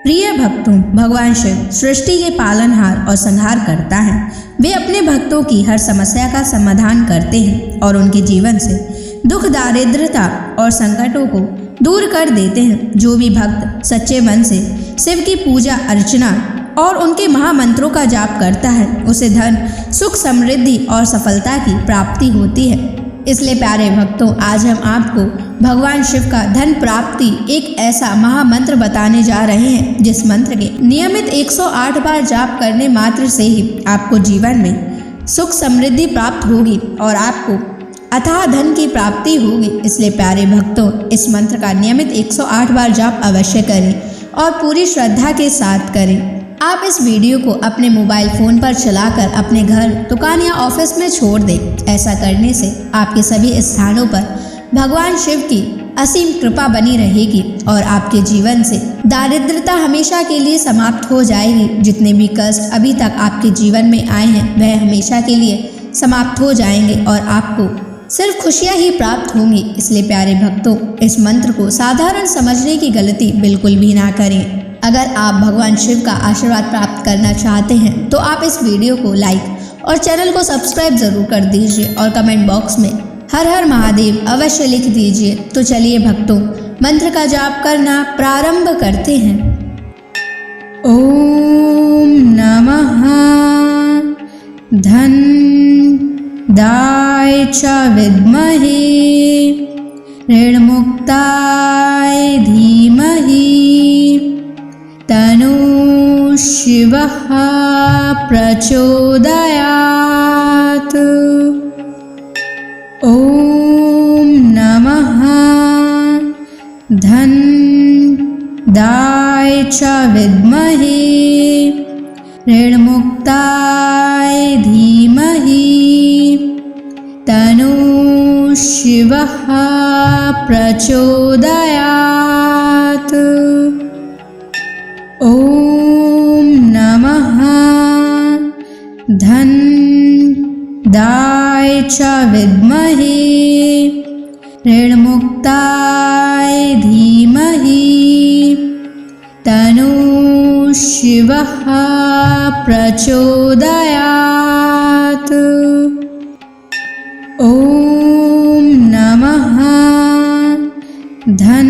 प्रिय भक्तों, भगवान शिव सृष्टि के पालनहार और संहार करता है। वे अपने भक्तों की हर समस्या का समाधान करते हैं और उनके जीवन से दुख, दारिद्रता और संकटों को दूर कर देते हैं। जो भी भक्त सच्चे मन से शिव की पूजा अर्चना और उनके महामंत्रों का जाप करता है, उसे धन, सुख, समृद्धि और सफलता की प्राप्ति होती है। इसलिए प्यारे भक्तों, आज हम आपको भगवान शिव का धन प्राप्ति एक ऐसा महामंत्र बताने जा रहे हैं, जिस मंत्र के नियमित 108 बार जाप करने मात्र से ही आपको जीवन में सुख समृद्धि प्राप्त होगी और आपको अथाह धन की प्राप्ति होगी। इसलिए प्यारे भक्तों, इस मंत्र का नियमित 108 बार जाप अवश्य करें और पूरी श्रद्धा के साथ करें। आप इस वीडियो को अपने मोबाइल फ़ोन पर चलाकर अपने घर, दुकान या ऑफिस में छोड़ दें। ऐसा करने से आपके सभी स्थानों पर भगवान शिव की असीम कृपा बनी रहेगी और आपके जीवन से दारिद्रता हमेशा के लिए समाप्त हो जाएगी। जितने भी कष्ट अभी तक आपके जीवन में आए हैं, वह हमेशा के लिए समाप्त हो जाएंगे और आपको सिर्फ खुशियाँ ही प्राप्त होंगी। इसलिए प्यारे भक्तों, इस मंत्र को साधारण समझने की गलती बिल्कुल भी ना करें। अगर आप भगवान शिव का आशीर्वाद प्राप्त करना चाहते हैं तो आप इस वीडियो को लाइक और चैनल को सब्सक्राइब जरूर कर दीजिए और कमेंट बॉक्स में हर हर महादेव अवश्य लिख दीजिए। तो चलिए भक्तों, मंत्र का जाप करना प्रारंभ करते हैं। ओम नमः धन दाय च विद्महे ऋणमुक्ताय धीमहि तनु शिवः प्रचोदयात्। ओम नमः धन दाय च विद्महे ऋणमुक्ताय धीमहि तनु शिवः प्रचोदयात्। ओम नमः धन दाय च विद्महे ऋणमुक्ताय धीमहि तनु शिवः प्रचोदयात्। ओम नमः धन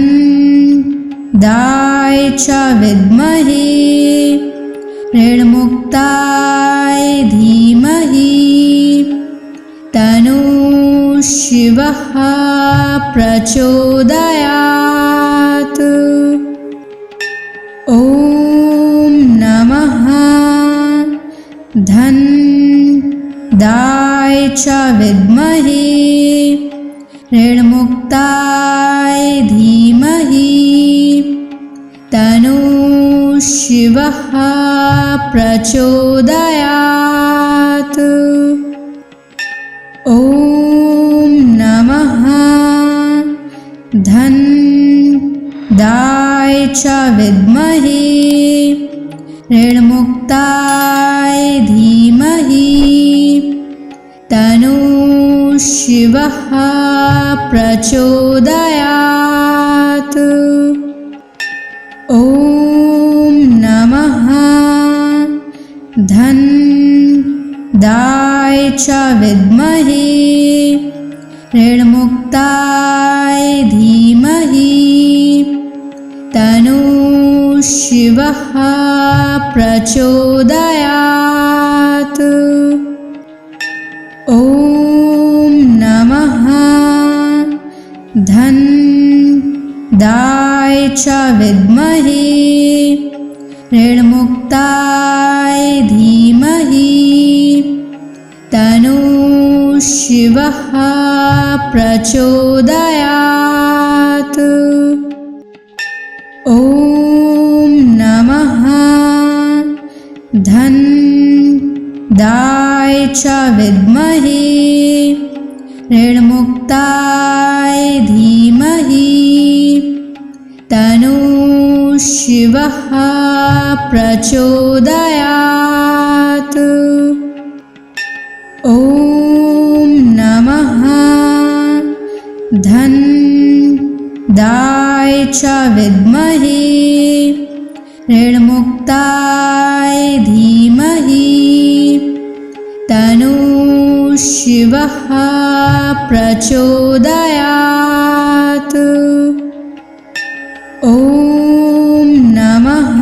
दाय च विद्महे ऋणमुक्ताय धीमहि तनु शिवः प्रचोदयात्। ओम नमः धन दाय च विद्महे ऋणमुक्ताय धीमहि तनु शिवः प्रचोदयात्। ओम नमः धन दाय च विद्महे ऋणमुक्ताय धीमहि तनु शिवः प्रचोदयात्। ओम नमः धन दाय च विद्महे ऋणमुक्ताय धीमहि तनु शिवः प्रचोदयात्। ओम नमः धन दाय च विद्महे ऋणमुक्ताय धीमहि तनु शिवः प्रचोदयात्। ओम नमः धन दाय च विद्महे ऋणमुक्ताय धीमहि तनु शिवः प्रचोदयात्। ओम नमः धन दाय च विद्महे ऋणमुक्ताय धीमहि तन्नः शिवः प्रचोदयात्। ॐ नमः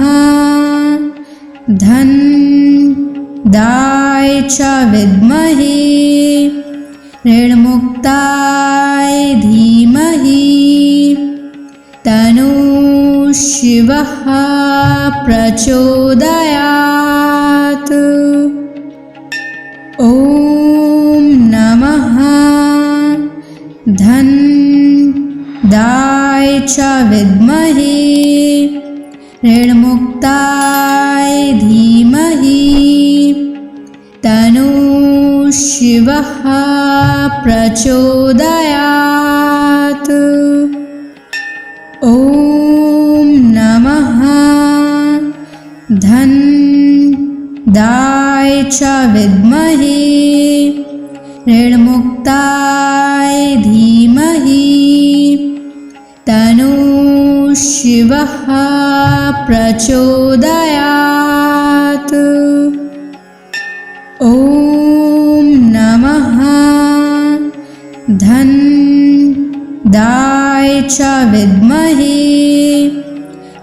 धन्दाय च विद्महे ऋणमुक्ताय धीमहि तन्नः शिवः प्रचोदयात्। ॐ नमः धन्दाय च विद्महे ऋणमुक्ताय धीमहि तन्नः शिवः प्रचोदयात्। ॐ नमः धन्दाय च विद्महे ऋणमुक्ताय धीमहि तन्नः शिवः प्रचोदयात्। ॐ नमः धन्दाय च विद्महे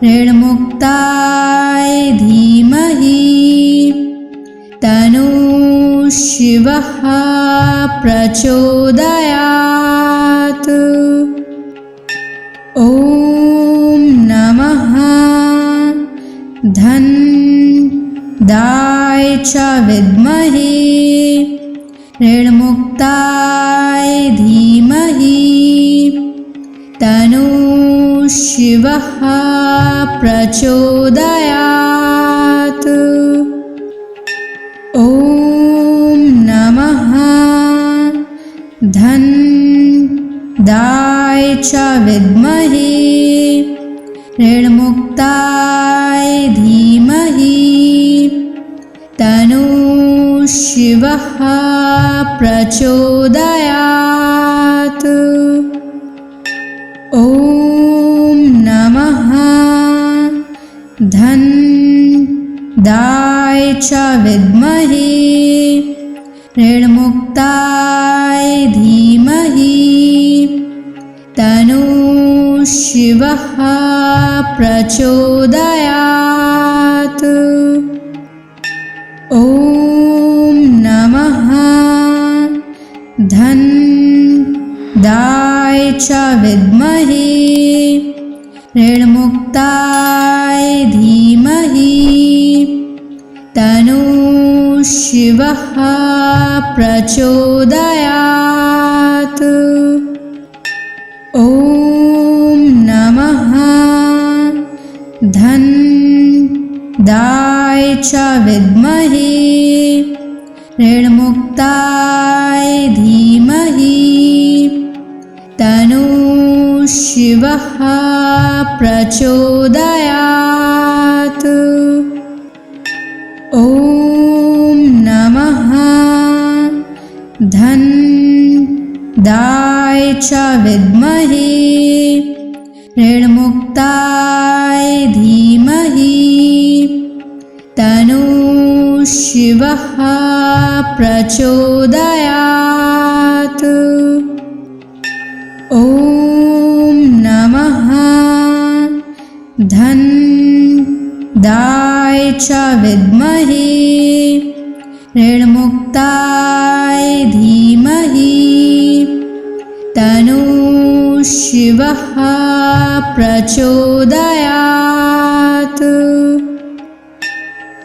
ऋणमुक्ताय धीमहि तन्नः शिवः प्रचोदयात्। ॐ नमः धन्दाय च विद्महे ऋणमुक्ताय धीमहि तन्नः शिवः प्रचोदयात्। ॐ नमः धन्दाय च विद्महे ऋणमुक्ताय धीमहि तन्नः शिवः प्रचोदयात्। ॐ नमः धन्दाय च विद्महे ऋणमुक्ताय धीमहि तन्नः शिवः प्रचोदयात्। ॐ नमः धन्दाय च विद्महे ऋणमुक्ताय धीमहि तन्नः शिवः प्रचोदयात्। ॐ नमः धन्दाय च विद्महे ऋणमुक्ताय धीमहि तन्नः शिवः प्रचोदयात्। ॐ नमः धन्दाय च विद्महे ऋणमुक्ताय धीमहि तन्नः शिवः प्रचोदयात्। ॐ नमः धन्दाय च विद्महे ऋणमुक्ताय धीमहि तन्नः शिवः प्रचोदयात्।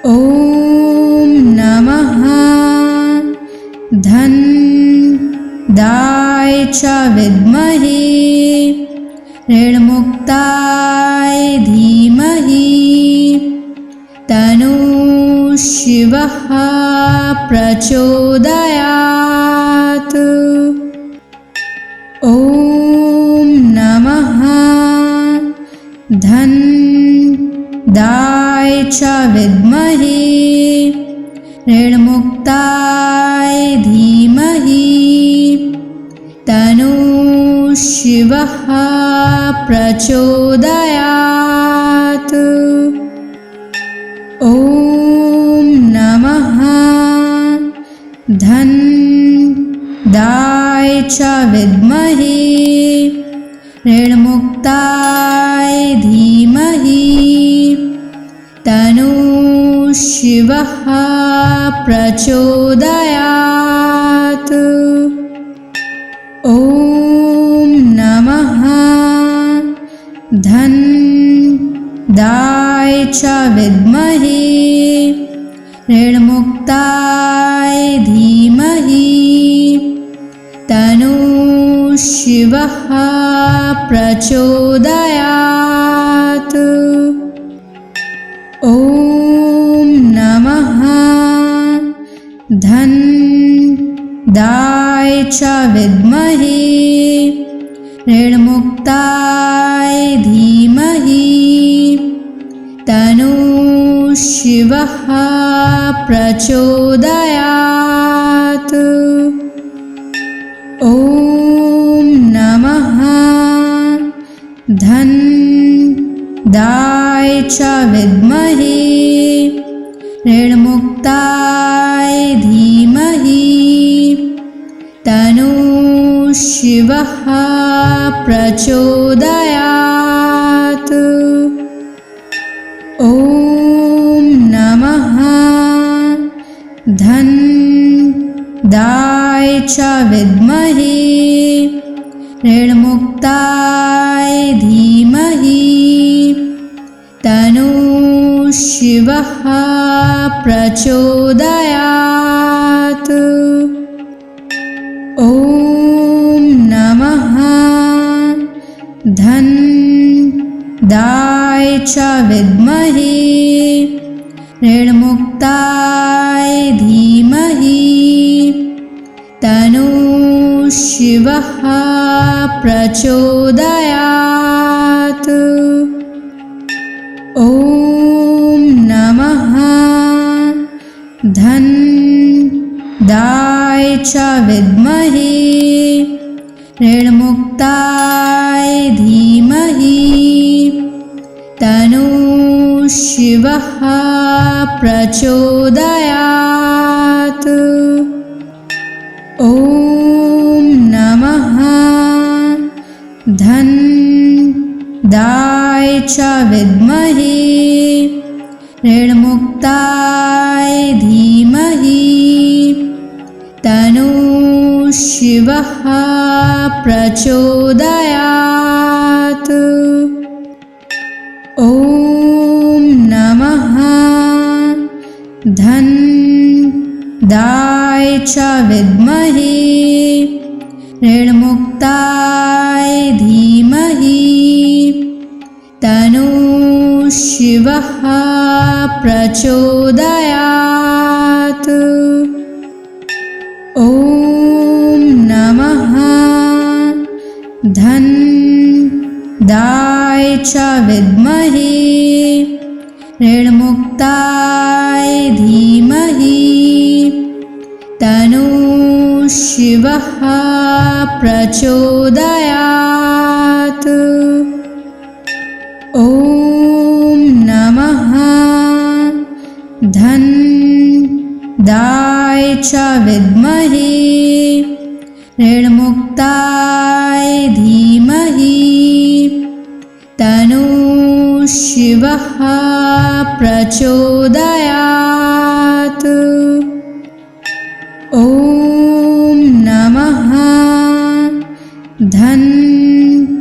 ॐ नमः धन्दाय च विद्महे ऋणमुक्ताय धीमहि तन्नः शिवः प्रचोदयात्। ॐ नमः धन्दाय च विद्महे ऋणमुक्ताय धीमहि तन्नः शिवः प्रचोदयात्। च विद्महे ऋणमुक्ताय धीमहि तन्नः शिवः प्रचोदयात्। ॐ नमः धनदाय च विद्महे ऋणमुक्ताय धीमहि तन्नः शिवः प्रचोदयात्। ॐ नमः धनदाय च विद्महे ऋणमुक्ताय धीमहि तन्नः शिवः प्रचोदयात्। ॐ नमः धनदाय च विद्महे ऋणमुक्ताय धीमहि तन्नः शिवः प्रचोदयात्। ॐ नमः धनदाय च विद्महे ऋणमुक्ताय धीमहि तन्नः शिवः प्रचोदयात्। ॐ नमः धनदाय च विद्महे ऋणमुक्ताय धीमहि तन्नः शिवः प्रचोदयात्। ॐ नमः धनदाय च विद्महे ऋणमुक्ताय धीमहि तन्नः शिवः प्रचोदयात्। ॐ नमः धनदाय च विद्महे ऋणमुक्ताय धीमहि तन्नः शिवः प्रचोदयात्। ॐ नमः धनदाय च विद्महे ऋणमुक्ताय धीमहि तन्नः शिवः प्रचोदयात्। ॐ नमः धनदाय च विद्महे ऋणमुक्ताय धीमहि तन्नः शिवः प्रचोदयात्। ॐ नमः धनदाय च विद्महे ऋणमुक्ताय धीमहि तन्नः शिवः प्रचोदयात्। ॐ नमः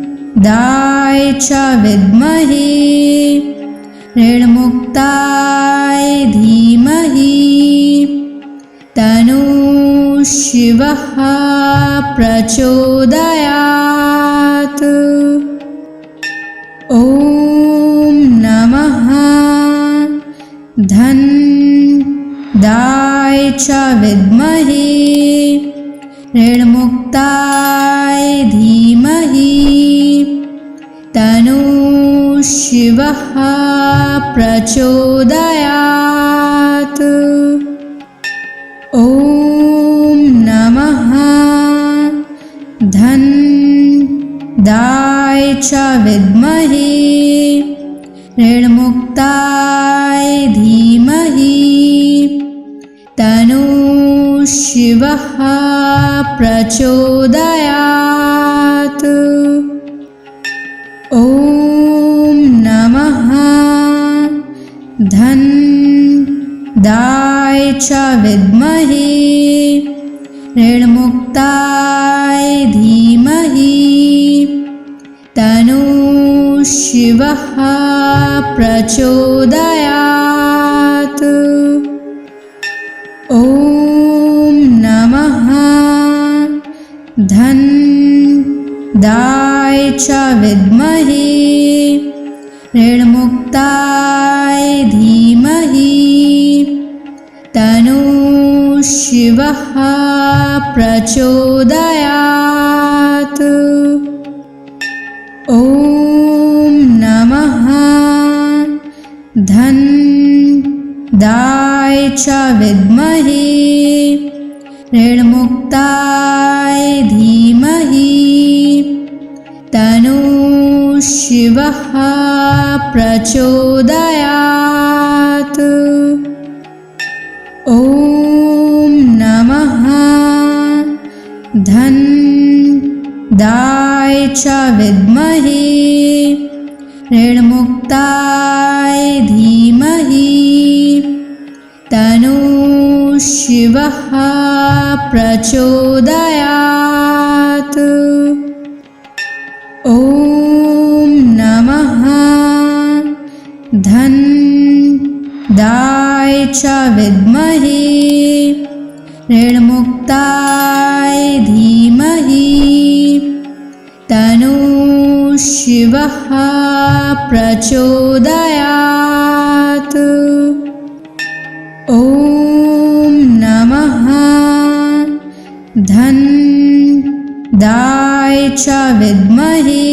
धनदाय च विद्महे ऋणमुक्ताय धीमहि तन्नः शिवः प्रचोदयात्। ॐ नमः धनदाय च विद्महे ऋणमुक्ताय धीमहि तन्नः शिवः प्रचोदयात्। ॐ नमः धनदाय च विद्महे ऋणमुक्ताय धीमहि तन्नः शिवः प्रचोदयात्। ॐ नमः धन्दाय च विद्महे ऋणमुक्ताय धीमहि तन्नो शिवः प्रचोदयात्। ॐ नमः धन्दाय च विद्महे ऋणमुक्ताय धीमहि तन्नो शिवः प्रचोदयात्। ॐ नमः धन्दाय च विद्महे ऋणमुक्ताय धीमहि तन्नो शिवः प्रचोदयात्। ॐ नमः धन्दाय च विद्महे ऋणमुक्ताय धीमहि तन्नो शिवः प्रचोदयात्। ॐ नमः धन्दाय च विद्महे ऋणमुक्ताय धीमहि तन्नो शिवः प्रचोदयात्। ॐ नमः धन्दाय च विद्महे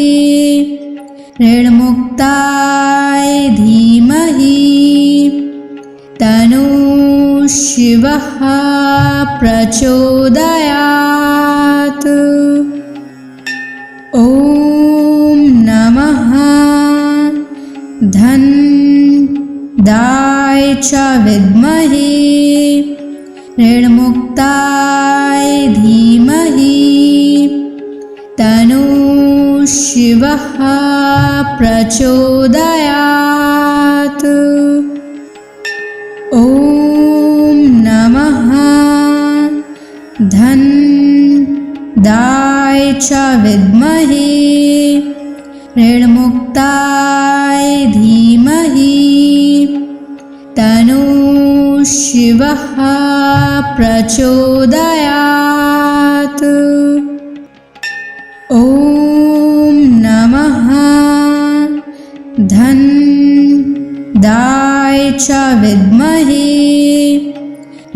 ऋणमुक्ताय धीमहि तन्नो शिवः प्रचोदयात्। ॐ नमः धन्दाय च विद्महे ऋणमुक्ताय धीमहि तन्नो शिवः प्रचोदयात्। ॐ नमः धन्दाय च विद्महे ऋणमुक्ताय धीमहि तन्नो शिवः प्रचोदयात्। ॐ नमः धन्दाय च विद्महे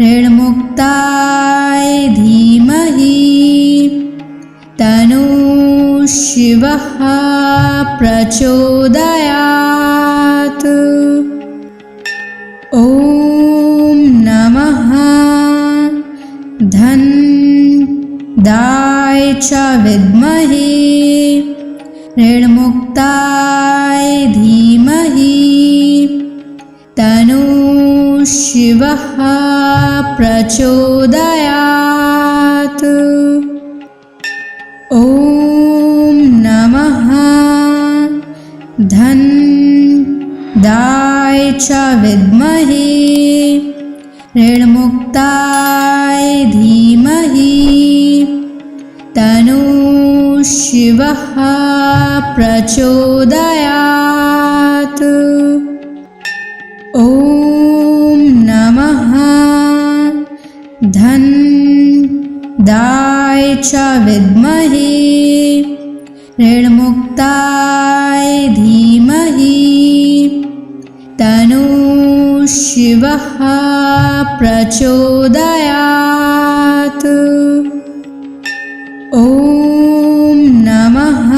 ऋणमुक्ताय धीमहि तन्नो शिवः प्रचोदयात्। ॐ नमः धन्दाय च विद्महे ऋणमुक्ताय धीमहि तन्नो शिवः प्रचोदयात्। ॐ नमः धन्दाय च विद्महे ऋणमुक्ताय धीमहि तन्नो शिवः प्रचोदयात्। ॐ नमः धन्दाय च विद्महे ऋणमुक्ताय धीमहि तन्नो शिवः प्रचोदयात्। ॐ नमः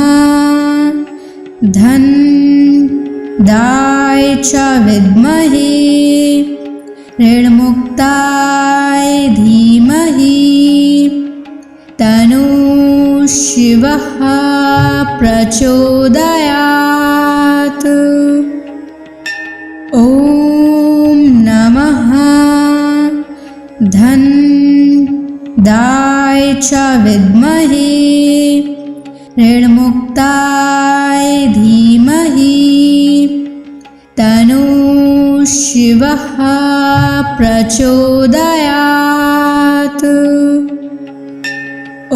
धन्दाय च विद्महे ऋणमुक्ताय धीमहि तन्नो शिवः प्रचोदयात्। ॐ नमः धन्दाय च विद्महे ऋणमुक्ताय धीमहि तन्नः शिवः प्रचोदयात्।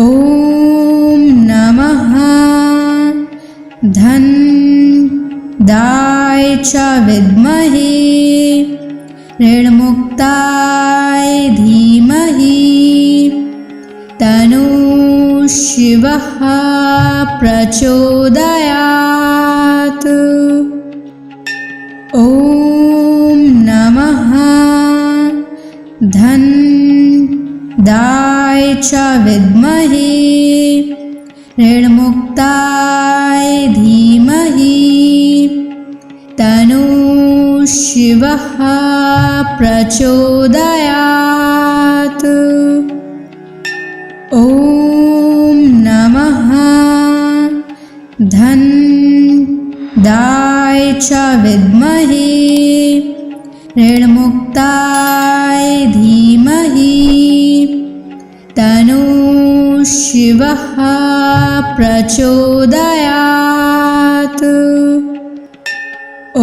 ॐ नमः धनदाय च विद्महे ऋणमुक्ताय धीमहि तन्नः शिवः प्रचोदयात्। ॐ नमः धनदाय च विद्महे ऋणमुक्ताय धीमहि तन्नः शिवः प्रचोदयात्। ॐ नमः धनदाय च विद्महे ऋणमुक्ताय धीमहि तन्नः शिवः प्रचोदयात्।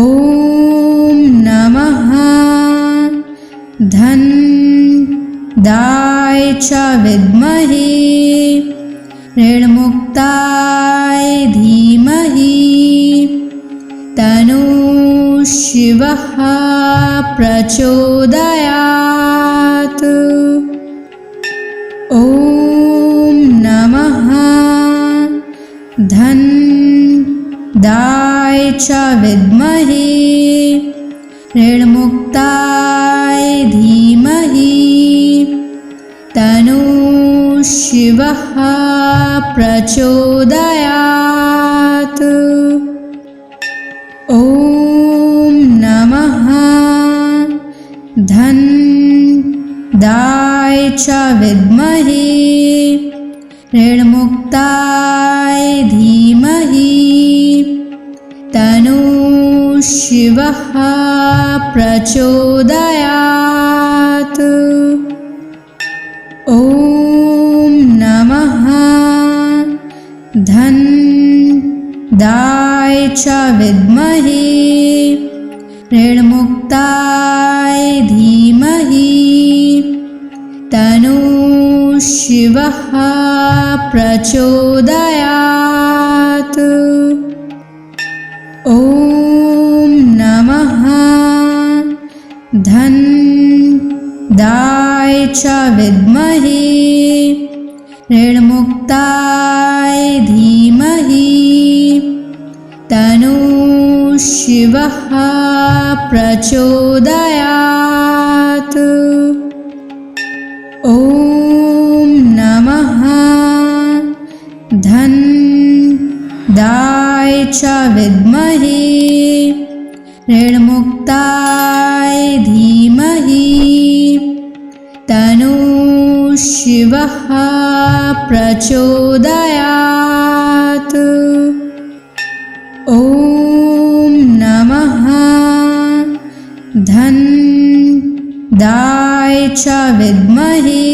ॐ नमः धनदाय च विद्महे ऋणमुक्ताय धीमहि तन्नः शिवः प्रचोदयात्। ॐ नमः धनदाय च विद्महे ऋणमुक्ताय धीमहि तन्नः शिवः प्रचोदयात्। ॐ नमः धनदाय च विद्महे ऋणमुक्ताय धीमहि तन्नः शिवः प्रचोदयात्। ॐ नमः धनदाय च विद्महे ऋणमुक्ताय धीमहि तन्नः शिवः प्रचोदयात्। ॐ नमः धनदाय च विद्महे ऋणमुक्ताय धीमहि तन्नः शिवः प्रचोदयात्। ॐ नमः धनदाय च विद्महे ऋणमुक्ताय धीमहि तन्नः शिवः प्रचोदयात्। ॐ नमः धनदाय च विद्महे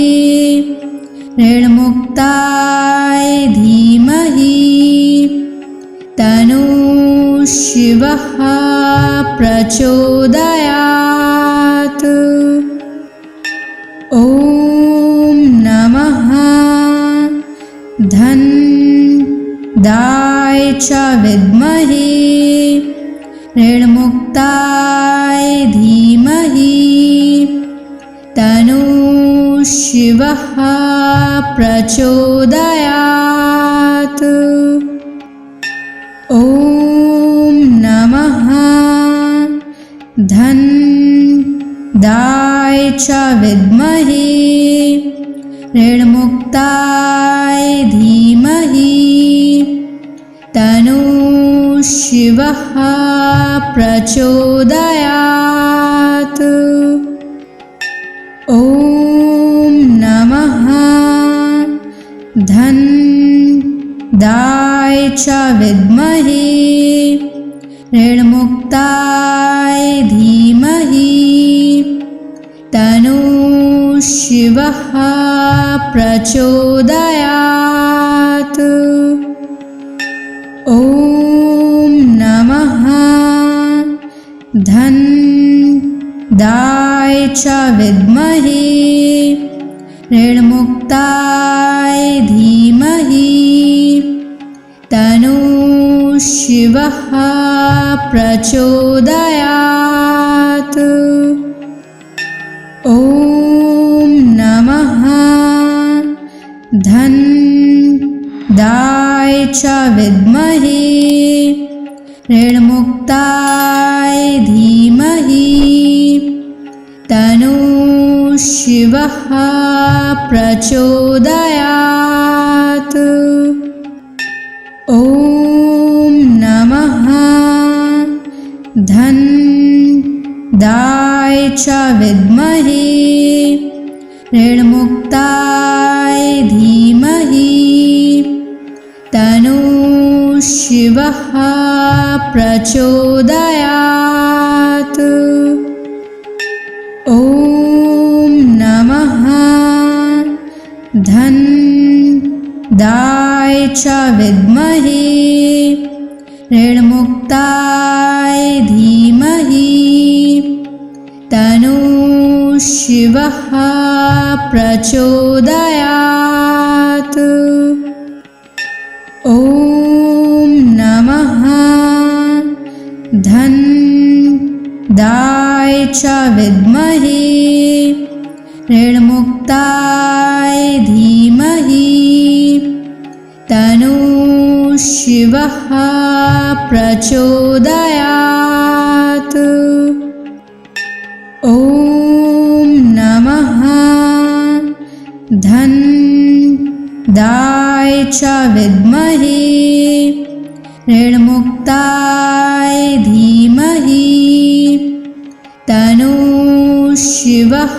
ऋणमुक्ताय धीमहि तन्नः शिवः प्रचोदयात्। ॐ नमः धनदाय च विद्महे ऋणमुक्ताय धीमहि तन्नः शिवः प्रचोदयात्। ॐ नमः धनदाय च विद्महे ऋणमुक्ताय धीमहि तन्नः शिवः प्रचोदयात्। ॐ नमः धनदाय च विद्महे ऋणमुक्ताय धीमहि तन्नः शिवः शिवः प्रचोदयात्। ॐ नमः धन्दाय च विद्महे ऋणमुक्ताय धीमहि तन्नो शिवः प्रचोदयात्। ॐ नमः धन्दाय च विद्महे ऋणमुक्ताय धीमहि तन्नो शिवः प्रचोदयात्। ॐ नमः धन्दाय च विद्महे ऋणमुक्ताय धीमहि तन्नो शिवः प्रचोदयात्। ॐ नमः धन्दाय च विद्महे ऋणमुक्ताय धीमहि तन्नो शिवः प्रचोदयात्। ॐ नमः धन्दाय च विद्महे ऋणमुक्ताय धीमहि तन्नो शिवः प्रचोदयात्। ॐ नमः धन्दाय च विद्महे ऋणमुक्ताय धीमहि तन्नो शिवः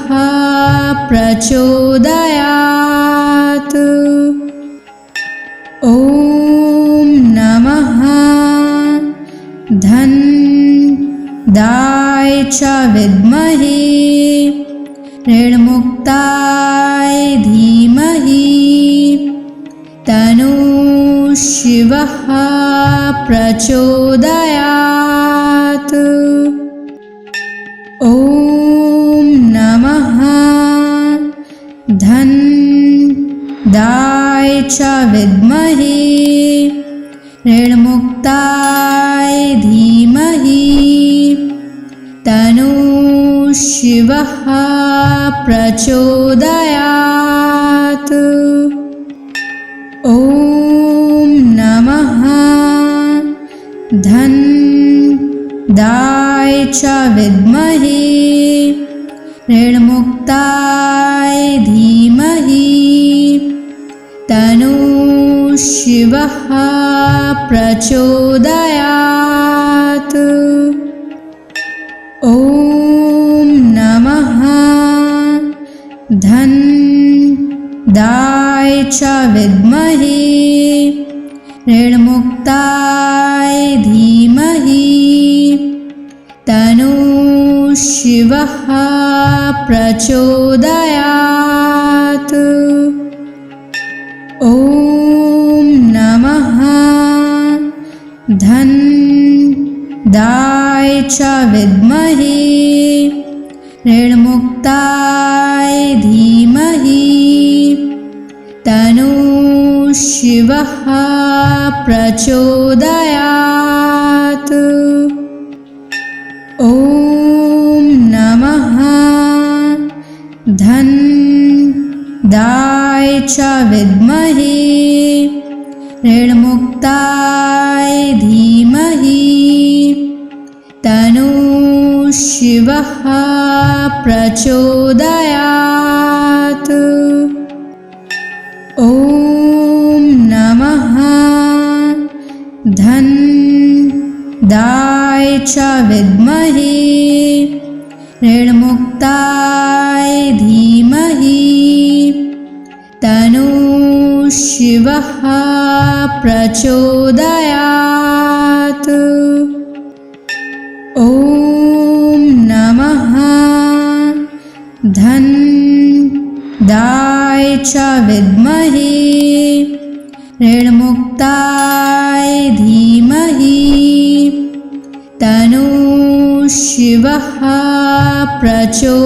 प्रचोदयात्। ॐ नमः धन्दाय च विद्महे ऋणमुक्ताय धीमहि तन्नो शिवः प्रचोदयात्। ॐ नमः धन्दाय च विद्महे ऋणमुक्ताय धीमहि तन्नो शिवः प्रचोदयात्। ॐ नमः धन्दाय च विद्महे ऋणमुक्ताय धीमहि तन्नो शिवः प्रचोदयात्। ॐ नमः धन्दाय च विद्महे ऋणमुक्ताय धीमहि तन्नो शिवः प्रचोदयात्। ॐ नमः धन्दाय च विद्महे ऋणमुक्ताय धीमहि तन्नो शिवः प्रचोदयात्। ॐ नमः धन्दाय च विद्महे ऋणमुक्ताय धीमहि तन्नो शिवः प्रचोदयात्। ॐ नमः धन्दाय च विद्महे ऋणमुक्ताय धीमहि तन्नो शिवः प्रचोदयात्। ॐ नमः धन्दाय च विद्महे ऋणमुक्ताय धीमहि तन्नो शिवः प्रचोदयात्।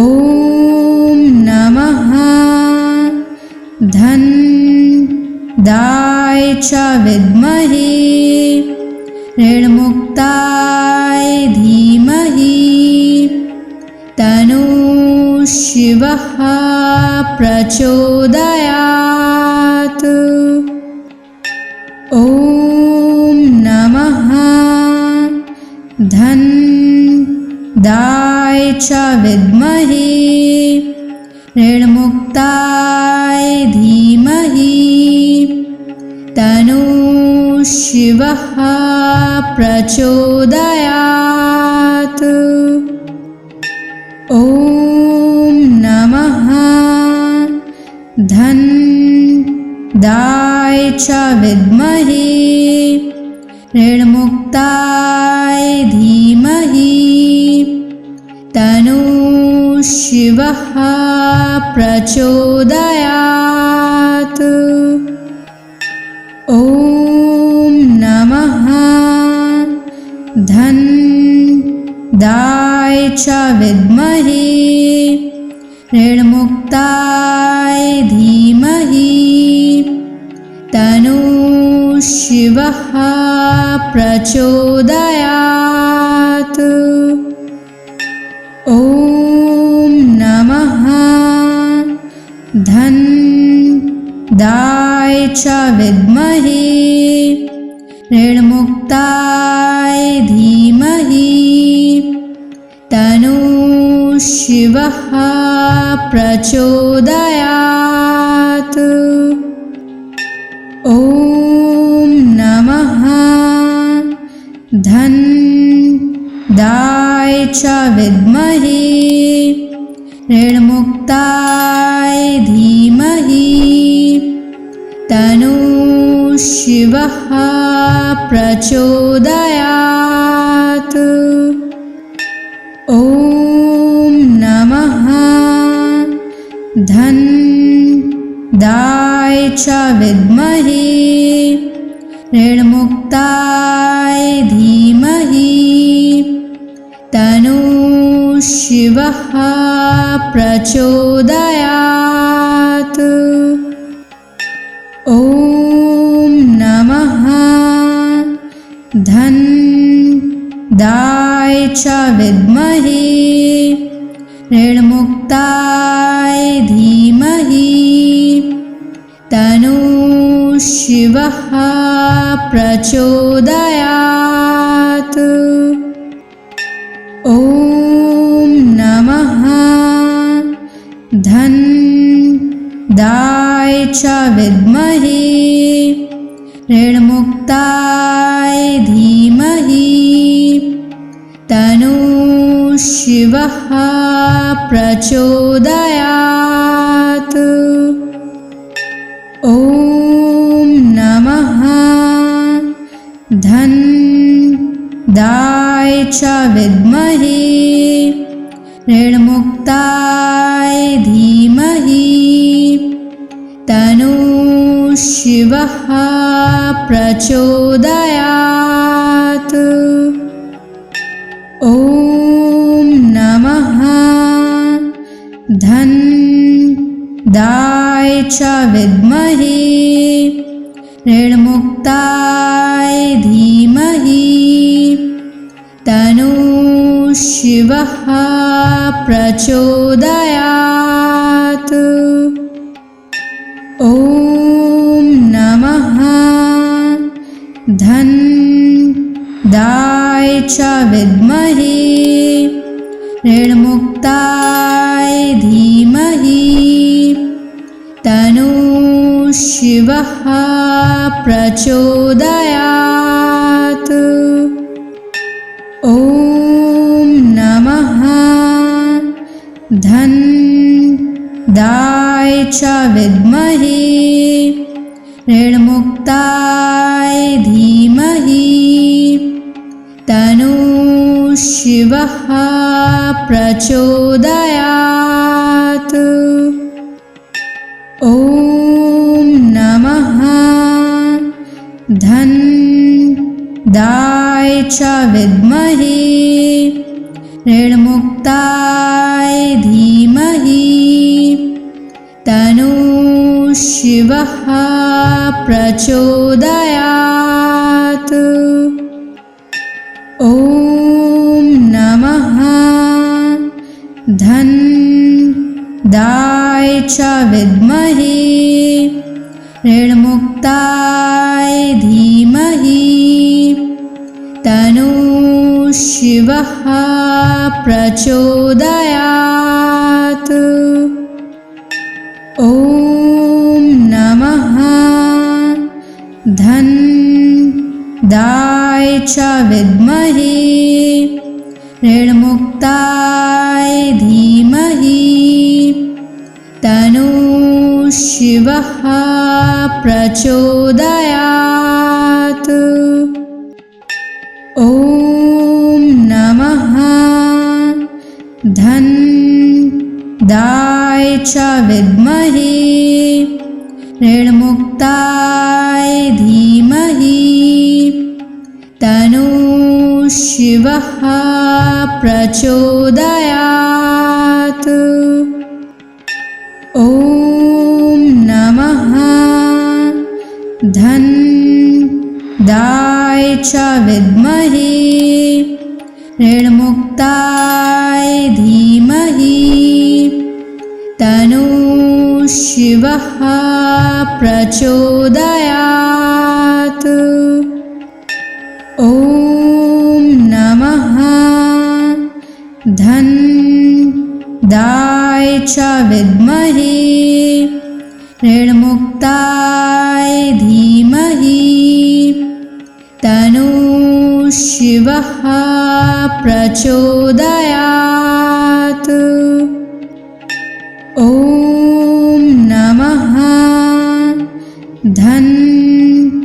ॐ नमः धनदाय च विद्महे ऋणमुक्ताय धीमहि तन्नो शिवः प्रचोदयात्। ॐ नमः धनदाय च विद्महे ऋणमुक्ताय धीमहि तन्नो शिवः प्रचोदयात्। ॐ नमः धनदाय च विद्महे ऋणमुक्ताय धीमहि तन्नो शिवः प्रचोदयात्। ॐ नमः धनदाय च विद्महे ऋणमुक्ताय धीमहि तन्नो शिवः प्रचोदयात्। ॐ नमः धनदाय च विद्महे ऋणमुक्ताय धीमहि तन्नो शिवः प्रचोदयात्। ॐ नमः धनदाय च विद्महे ऋणमुक्ताय धीमहि तन्नो शिवः प्रचोदयात्। ॐ नमः धनदाय च विद्महे ऋणमुक्ताय धीमहि तन्नो शिवः प्रचोदयात्। ॐ नमः धनदाय च विद्महे ऋणमुक्ताय धीमहि तन्नो शिवः प्रचोदयात्। ॐ नमः धनदाय च विद्महे ऋणमुक्ताय धीमहि तन्नो शिवः प्रचोदयात्। ॐ नमः धनदाय च विद्महे ऋणमुक्ताय धीमहि तन्नो शिवः प्रचोदयात्। ॐ नमः धनदाय च विद्महे ऋणमुक्ताय धीमहि तन्नो शिवः प्रचोदयात्। ॐ नमः धनदाय च विद्महे ऋणमुक्ताय धीमहि तन्नो शिवः प्रचोदयात्। ॐ नमः धनदाय च विद्महे ऋणमुक्ताय धीमहि तन्नो शिवः प्रचोदयात्। ॐ नमः धन्दाय च विद्महे ऋणमुक्ताय धीमहि तन्नो शिवः प्रचोदयात्। ॐ नमः धन्दाय च विद्महे ऋणमुक्ताय धीमहि तन्नो शिवः प्रचोदयात्। ॐ नमः धन्दाय च विद्महे ऋणमुक्ताय धीमहि तन्नो शिवः प्रचोदयात्। ॐ नमः धन्दाय च विद्महे ऋणमुक्ताय धीमहि तन्नो शिवः प्रचोदयात्। ॐ नमः धन्दाय च विद्महे ऋणमुक्ताय धीमहि तन्नो शिवः प्रचोदयात्। ॐ नमः धन्दाय च विद्महे ऋणमुक्ताय धीमहि तन्नो शिवः प्रचोदयात्। ॐ नमः धन्दाय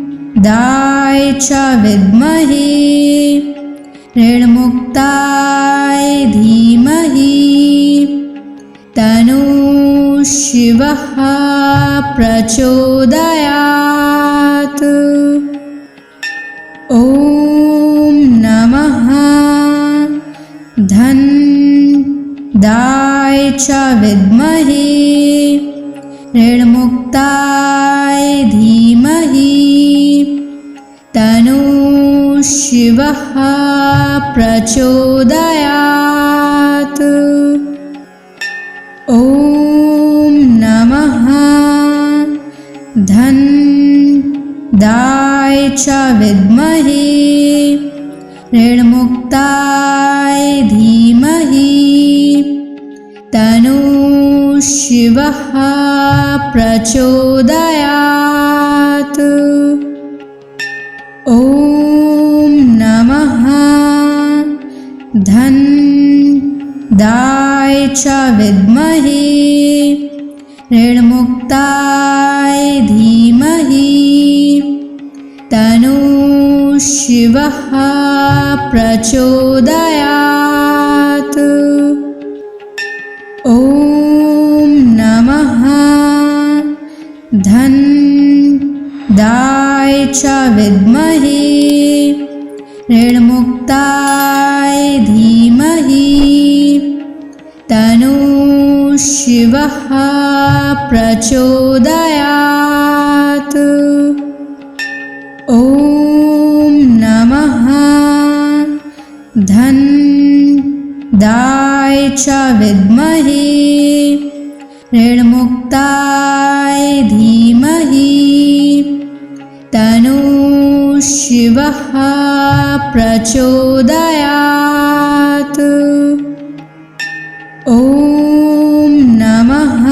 च विद्महे ऋणमुक्ताय धीमहि तन्नो शिवः प्रचोदयात्। ॐ नमः धन्दाय च विद्महे ऋणमुक्ताय धीमहि तन्नो शिवः प्रचोदयात्। ॐ नमः धन्दाय च विद्महे ऋणमुक्ताय धीमहि तन्नो शिवः प्रचोदयात्। ॐ नमः धन्दाय च विद्महे ऋणमुक्ताय धीमहि तन्नो शिवः प्रचोदयात्। ॐ नमः धन्दाय च विद्महे ऋणमुक्ताय धीमहि तन्नो शिवः प्रचोदयात्। ॐ नमः धन्दाय च विद्महे ऋणमुक्ताय धीमहि तन्नो शिवः प्रचोदयात्। ॐ नमः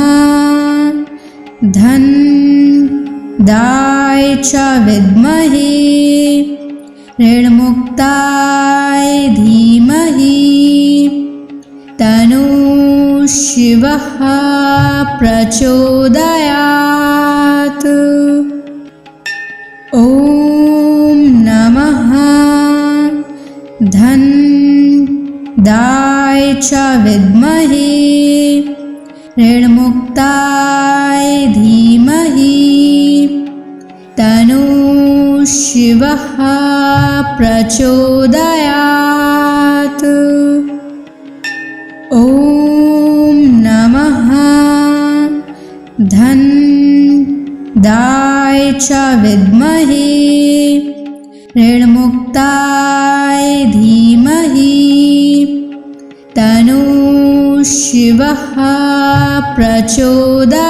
धन्दाय च विद्महे ऋणमुक्ताय धीमहि तन्नो शिवः प्रचोदयात्। ॐ नमः च विद्महे ऋणमुक्ताय धीमहि तन्नो शिवः प्रचोदयात्। ॐ नमः धन्दाय च विद्महे ऋणमुक्ताय धीमहि तन्नो शिवः प्रचोदयात्।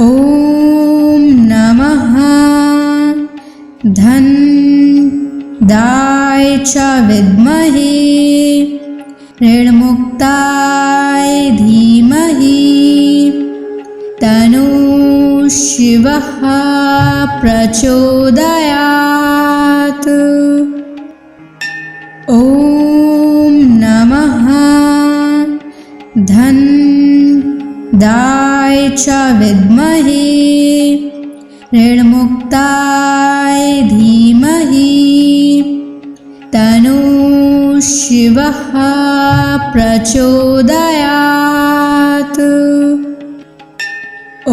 ॐ नमः धन्दाय च विद्महे ऋणमुक्ताय धीमहि तन्नो शिवः प्रचोदयात्। ॐ नमः धन्दाय च विद्महे ऋणमुक्ताय धीमहि तन्नो शिवः प्रचोदयात्। ॐ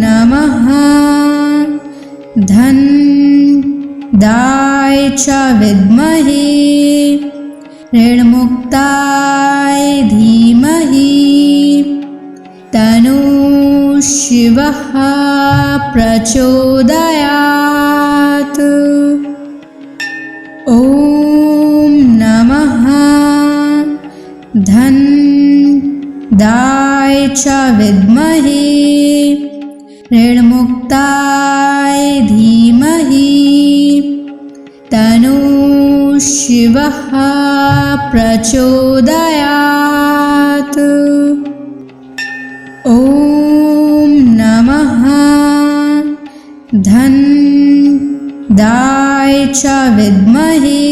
नमः धन्दाय च विद्महे ऋणमुक्ताय धीमहि तन्नो शिवः प्रचोदयात्। ॐ नमः धन्दाय च विद्महे ऋणमुक्ताय धीमहि तन्नो शिवः प्रचोदयात्। ॐ नमः धन्दाय च विद्महे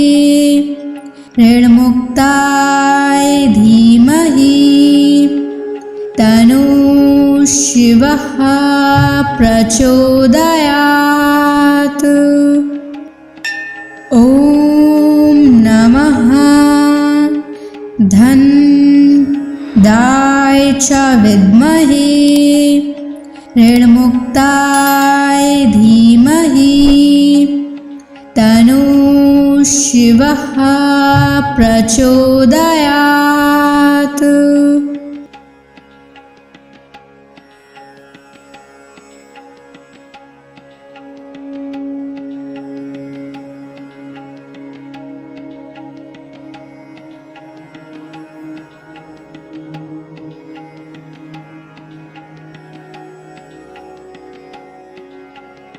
ऋणमुक्ताय धीमहि तन्नो शिवः प्रचोदयात्। ॐ नमः धन्दाय च विद्महे ऋणमुक्ताय धीमहि तन्नो शिवः प्रचोदयात्।